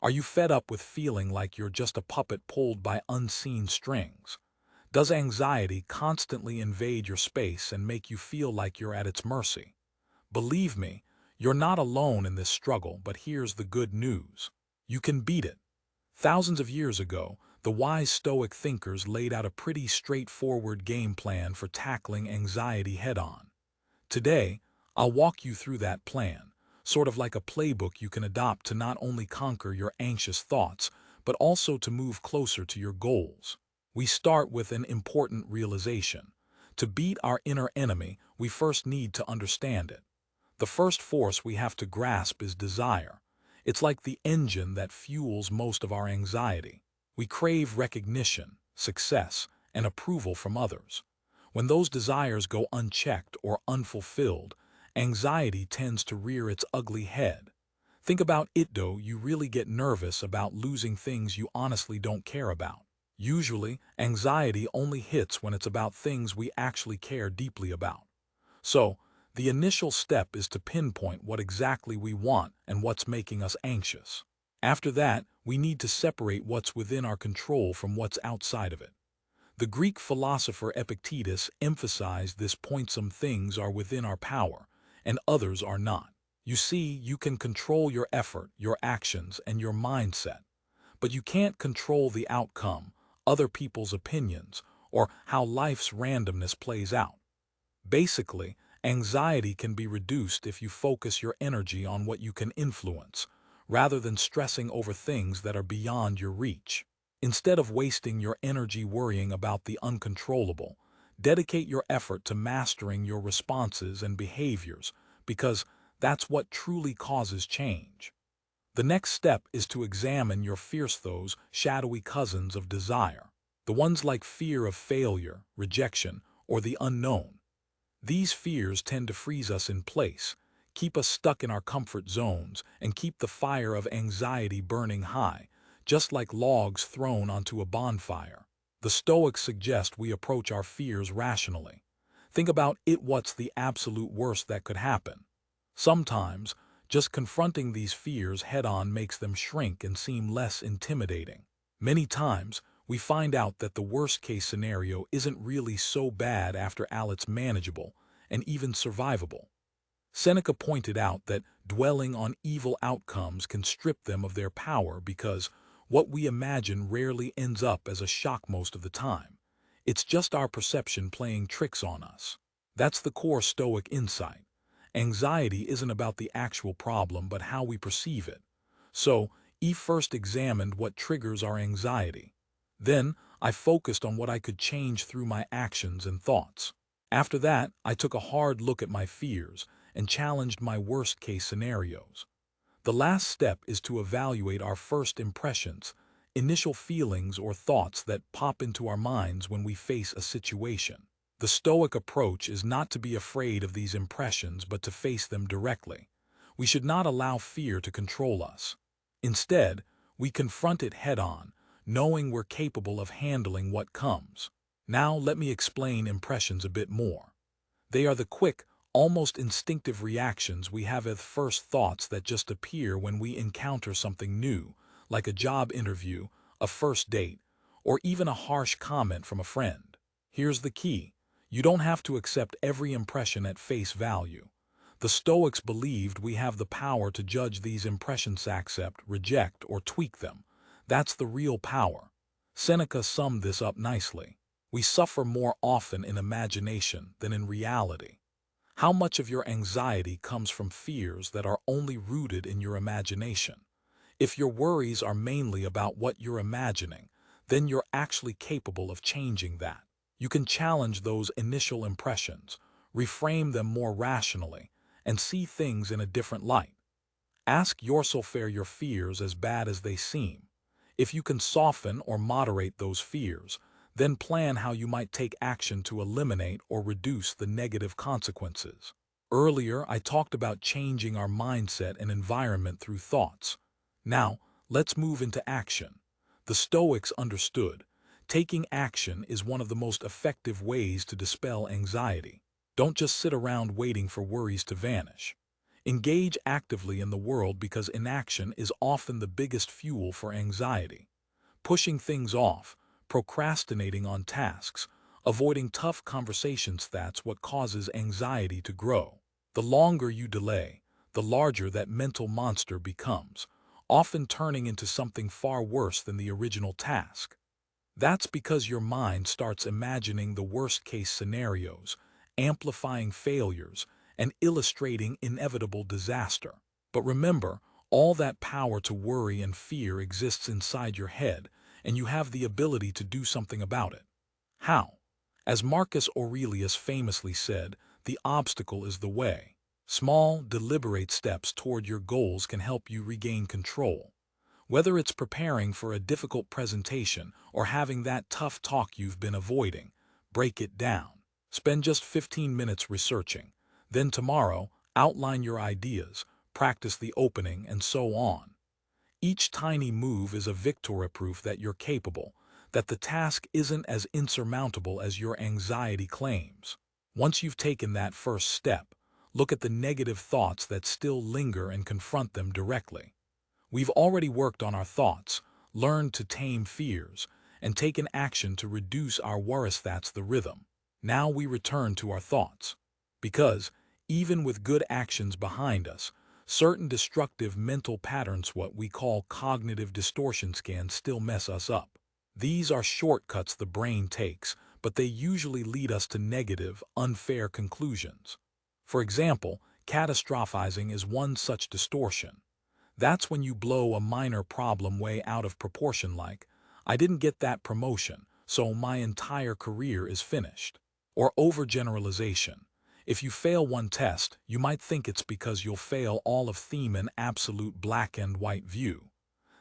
Are you fed up with feeling like you're just a puppet pulled by unseen strings? Does anxiety constantly invade your space and make you feel like you're at its mercy? Believe me, you're not alone in this struggle, but here's the good news. You can beat it. Thousands of years ago, the wise Stoic thinkers laid out a pretty straightforward game plan for tackling anxiety head-on. Today, I'll walk you through that plan, sort of like a playbook you can adopt to not only conquer your anxious thoughts, but also to move closer to your goals. We start with an important realization. To beat our inner enemy, we first need to understand it. The first force we have to grasp is desire. It's like the engine that fuels most of our anxiety. We crave recognition, success, and approval from others. When those desires go unchecked or unfulfilled, anxiety tends to rear its ugly head. Think about it though, you really get nervous about losing things you honestly don't care about. Usually, anxiety only hits when it's about things we actually care deeply about. So, the initial step is to pinpoint what exactly we want and what's making us anxious. After that, we need to separate what's within our control from what's outside of it. The Greek philosopher Epictetus emphasized this point: some things are within our power, and others are not. You see, you can control your effort, your actions, and your mindset, but you can't control the outcome, other people's opinions, or how life's randomness plays out. Basically, anxiety can be reduced if you focus your energy on what you can influence, rather than stressing over things that are beyond your reach. Instead of wasting your energy worrying about the uncontrollable, dedicate your effort to mastering your responses and behaviors, because that's what truly causes change. The next step is to examine your fears, those shadowy cousins of desire, the ones like fear of failure, rejection, or the unknown. These fears tend to freeze us in place, keep us stuck in our comfort zones, and keep the fire of anxiety burning high, just like logs thrown onto a bonfire. The Stoics suggest we approach our fears rationally. Think about it: what's the absolute worst that could happen? Sometimes, just confronting these fears head-on makes them shrink and seem less intimidating. Many times, we find out that the worst-case scenario isn't really so bad after all. It's manageable and even survivable. Seneca pointed out that dwelling on evil outcomes can strip them of their power because what we imagine rarely ends up as a shock most of the time. It's just our perception playing tricks on us. That's the core Stoic insight. Anxiety isn't about the actual problem but how we perceive it. So, Eve first examined what triggers our anxiety. Then, I focused on what I could change through my actions and thoughts. After that, I took a hard look at my fears and challenged my worst-case scenarios. The last step is to evaluate our first impressions, initial feelings or thoughts that pop into our minds when we face a situation. The Stoic approach is not to be afraid of these impressions but to face them directly. We should not allow fear to control us. Instead, we confront it head-on, knowing we're capable of handling what comes. Now let me explain impressions a bit more. They are the quick, almost instinctive reactions we have as first thoughts that just appear when we encounter something new, like a job interview, a first date, or even a harsh comment from a friend. Here's the key: you don't have to accept every impression at face value. The Stoics believed we have the power to judge these impressions, accept, reject, or tweak them. That's the real power. Seneca summed this up nicely. We suffer more often in imagination than in reality. How much of your anxiety comes from fears that are only rooted in your imagination? If your worries are mainly about what you're imagining, then you're actually capable of changing that. You can challenge those initial impressions, reframe them more rationally, and see things in a different light. Ask yourself, are your fears as bad as they seem? If you can soften or moderate those fears, then plan how you might take action to eliminate or reduce the negative consequences. Earlier, I talked about changing our mindset and environment through thoughts. Now, let's move into action. The Stoics understood taking action is one of the most effective ways to dispel anxiety. Don't just sit around waiting for worries to vanish. Engage actively in the world because inaction is often the biggest fuel for anxiety. Pushing things off, procrastinating on tasks, avoiding tough conversations, that's what causes anxiety to grow. The longer you delay, the larger that mental monster becomes, often turning into something far worse than the original task. That's because your mind starts imagining the worst-case scenarios, amplifying failures, and illustrating inevitable disaster. But remember, all that power to worry and fear exists inside your head, and you have the ability to do something about it. How? As Marcus Aurelius famously said, the obstacle is the way. Small, deliberate steps toward your goals can help you regain control. Whether it's preparing for a difficult presentation or having that tough talk you've been avoiding, break it down. Spend just 15 minutes researching. Then tomorrow, outline your ideas, practice the opening, and so on. Each tiny move is a victory, proof that you're capable, that the task isn't as insurmountable as your anxiety claims. Once you've taken that first step, look at the negative thoughts that still linger and confront them directly. We've already worked on our thoughts, learned to tame fears, and taken action to reduce our worries. That's the rhythm. Now we return to our thoughts. Because, even with good actions behind us, certain destructive mental patterns, what we call cognitive distortions, can still mess us up. These are shortcuts the brain takes, but they usually lead us to negative, unfair conclusions. For example, catastrophizing is one such distortion. That's when you blow a minor problem way out of proportion, like, I didn't get that promotion, so my entire career is finished. Or overgeneralization. If you fail one test, you might think it's because you'll fail all of them, an absolute black and white view.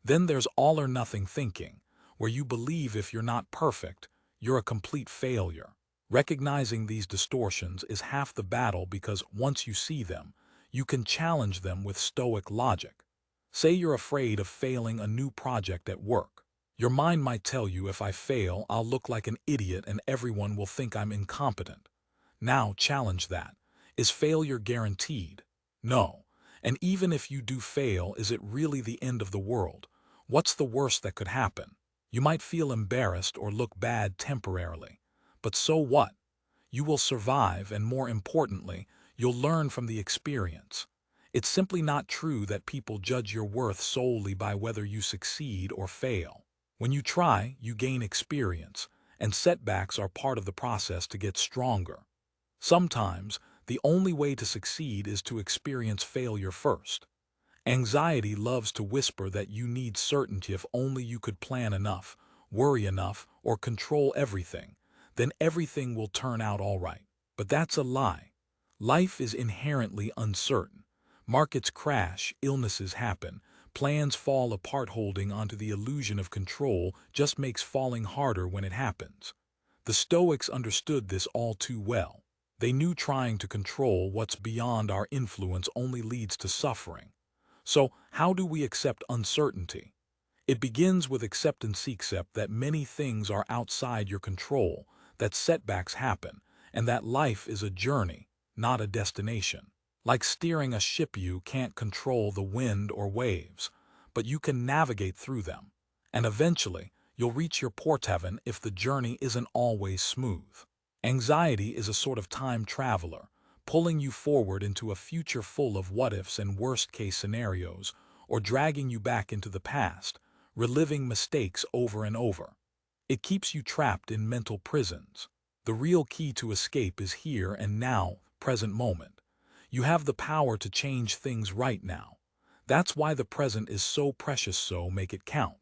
Then there's all or nothing thinking, where you believe if you're not perfect, you're a complete failure. Recognizing these distortions is half the battle, because once you see them, you can challenge them with Stoic logic. Say you're afraid of failing a new project at work. Your mind might tell you, if I fail, I'll look like an idiot and everyone will think I'm incompetent. Now challenge that. Is failure guaranteed? No. And even if you do fail, is it really the end of the world? What's the worst that could happen? You might feel embarrassed or look bad temporarily. But so what? You will survive, and more importantly, you'll learn from the experience. It's simply not true that people judge your worth solely by whether you succeed or fail. When you try, you gain experience, and setbacks are part of the process to get stronger. Sometimes, the only way to succeed is to experience failure first. Anxiety loves to whisper that you need certainty. If only you could plan enough, worry enough, or control everything, then everything will turn out all right. But that's a lie. Life is inherently uncertain. Markets crash, illnesses happen, plans fall apart. Holding onto the illusion of control just makes falling harder when it happens. The Stoics understood this all too well. They knew trying to control what's beyond our influence only leads to suffering. So, how do we accept uncertainty? It begins with acceptance. Accept that many things are outside your control, that setbacks happen, and that life is a journey, not a destination. Like steering a ship, you can't control the wind or waves, but you can navigate through them. And eventually, you'll reach your port heaven if the journey isn't always smooth. Anxiety is a sort of time traveler, pulling you forward into a future full of what-ifs and worst-case scenarios, or dragging you back into the past, reliving mistakes over and over. It keeps you trapped in mental prisons. The real key to escape is here and now, present moment. You have the power to change things right now. That's why the present is so precious, so make it count.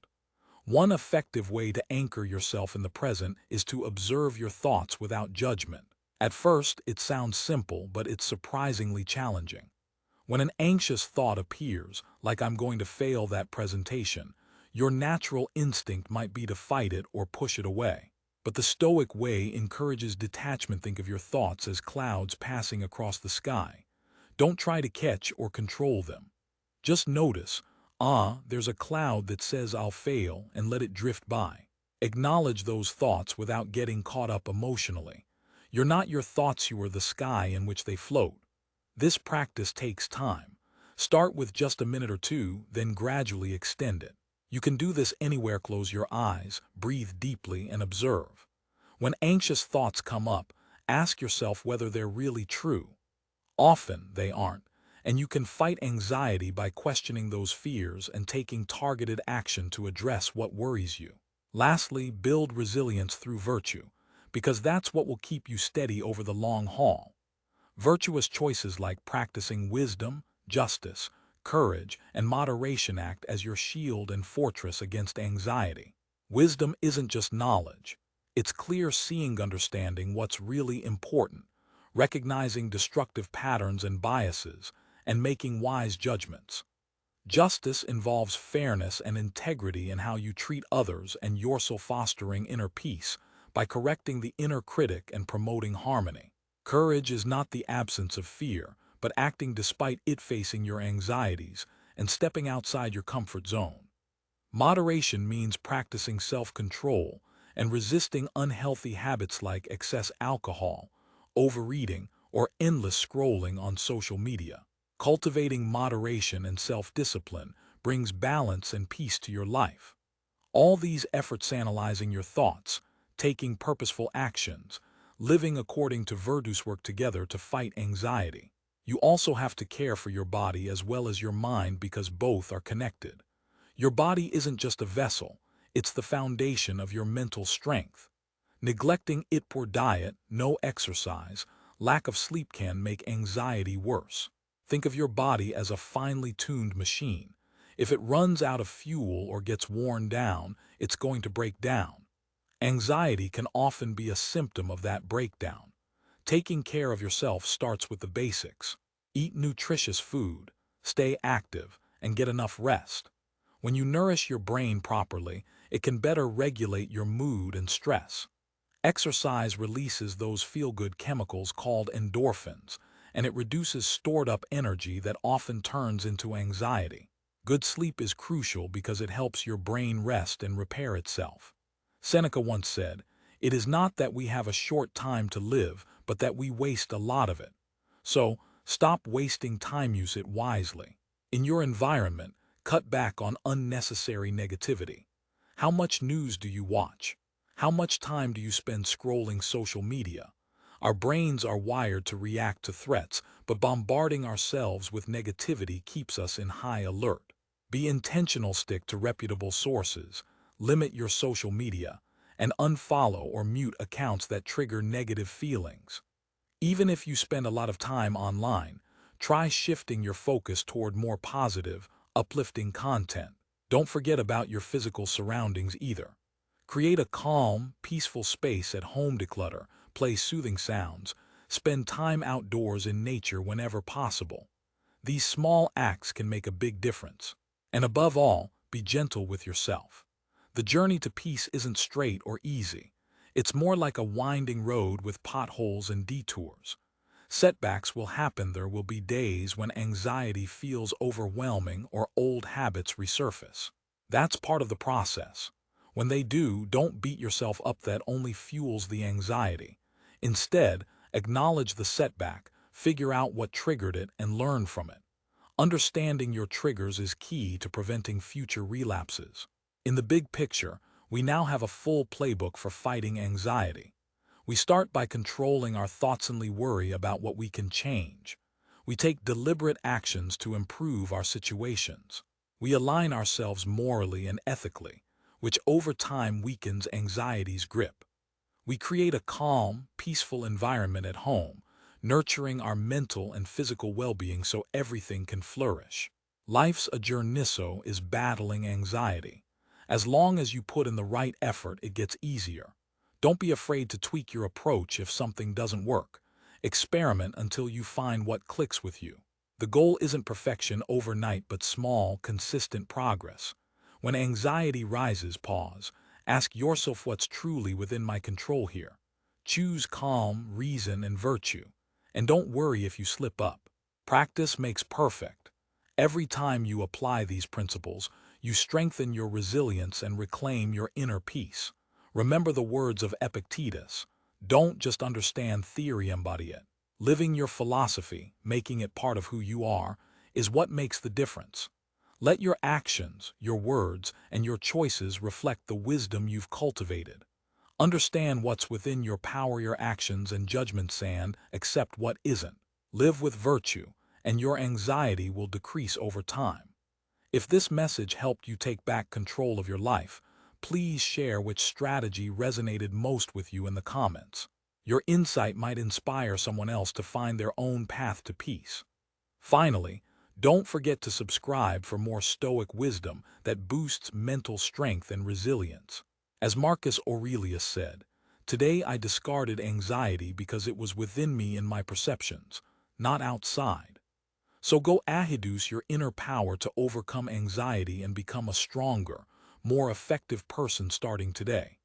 One effective way to anchor yourself in the present is to observe your thoughts without judgment. At first, it sounds simple, but it's surprisingly challenging. When an anxious thought appears, like I'm going to fail that presentation, your natural instinct might be to fight it or push it away. But the Stoic way encourages detachment. Think of your thoughts as clouds passing across the sky. Don't try to catch or control them. Just notice, there's a cloud that says I'll fail, and let it drift by. Acknowledge those thoughts without getting caught up emotionally. You're not your thoughts, you are the sky in which they float. This practice takes time. Start with just a minute or two, then gradually extend it. You can do this anywhere. Close your eyes, breathe deeply, and observe. When anxious thoughts come up, ask yourself whether they're really true. Often they aren't, and you can fight anxiety by questioning those fears and taking targeted action to address what worries you. Lastly, build resilience through virtue, because that's what will keep you steady over the long haul. Virtuous choices like practicing wisdom, justice, courage, and moderation act as your shield and fortress against anxiety. Wisdom isn't just knowledge. It's clear seeing, understanding what's really important, recognizing destructive patterns and biases, and making wise judgments. Justice involves fairness and integrity in how you treat others, and you're so fostering inner peace by correcting the inner critic and promoting harmony. Courage is not the absence of fear, but acting despite it, facing your anxieties and stepping outside your comfort zone. Moderation means practicing self-control and resisting unhealthy habits like excess alcohol, overeating, or endless scrolling on social media. Cultivating moderation and self-discipline brings balance and peace to your life. All these efforts, analyzing your thoughts, taking purposeful actions, living according to virtues, work together to fight anxiety. You also have to care for your body as well as your mind, because both are connected. Your body isn't just a vessel, it's the foundation of your mental strength. Neglecting it, poor diet, no exercise, lack of sleep can make anxiety worse. Think of your body as a finely tuned machine. If it runs out of fuel or gets worn down, it's going to break down. Anxiety can often be a symptom of that breakdown. Taking care of yourself starts with the basics. Eat nutritious food, stay active, and get enough rest. When you nourish your brain properly, it can better regulate your mood and stress. Exercise releases those feel-good chemicals called endorphins, and it reduces stored-up energy that often turns into anxiety. Good sleep is crucial because it helps your brain rest and repair itself. Seneca once said, "It is not that we have a short time to live, but that we waste a lot of it." So, stop wasting time, use it wisely. In your environment, cut back on unnecessary negativity. How much news do you watch? How much time do you spend scrolling social media? Our brains are wired to react to threats, but bombarding ourselves with negativity keeps us in high alert. Be intentional, stick to reputable sources, limit your social media, and unfollow or mute accounts that trigger negative feelings. Even if you spend a lot of time online, try shifting your focus toward more positive, uplifting content. Don't forget about your physical surroundings either. Create a calm, peaceful space at home, declutter, play soothing sounds, spend time outdoors in nature whenever possible. These small acts can make a big difference. And above all, be gentle with yourself. The journey to peace isn't straight or easy. It's more like a winding road with potholes and detours. Setbacks will happen. There will be days when anxiety feels overwhelming or old habits resurface. That's part of the process. When they do, don't beat yourself up. That only fuels the anxiety. Instead, acknowledge the setback, figure out what triggered it, and learn from it. Understanding your triggers is key to preventing future relapses. In the big picture, we now have a full playbook for fighting anxiety. We start by controlling our thoughts and worry about what we can change. We take deliberate actions to improve our situations. We align ourselves morally and ethically, which over time weakens anxiety's grip. We create a calm, peaceful environment at home, nurturing our mental and physical well-being so everything can flourish. Life's a journey, so is battling anxiety. As long as you put in the right effort, it gets easier. Don't be afraid to tweak your approach if something doesn't work. Experiment until you find what clicks with you. The goal isn't perfection overnight, but small, consistent progress. When anxiety rises, pause. Ask yourself, what's truly within my control here? Choose calm, reason, and virtue. And don't worry if you slip up. Practice makes perfect. Every time you apply these principles, you strengthen your resilience and reclaim your inner peace. Remember the words of Epictetus: don't just understand theory, embody it. Living your philosophy, making it part of who you are, is what makes the difference. Let your actions, your words, and your choices reflect the wisdom you've cultivated. Understand what's within your power, your actions and judgments, and accept what isn't. Live with virtue, and your anxiety will decrease over time. If this message helped you take back control of your life, please share which strategy resonated most with you in the comments. Your insight might inspire someone else to find their own path to peace. Finally, don't forget to subscribe for more Stoic wisdom that boosts mental strength and resilience. As Marcus Aurelius said, "Today I discarded anxiety because it was within me in my perceptions, not outside." So go aheduce your inner power to overcome anxiety and become a stronger, more effective person starting today.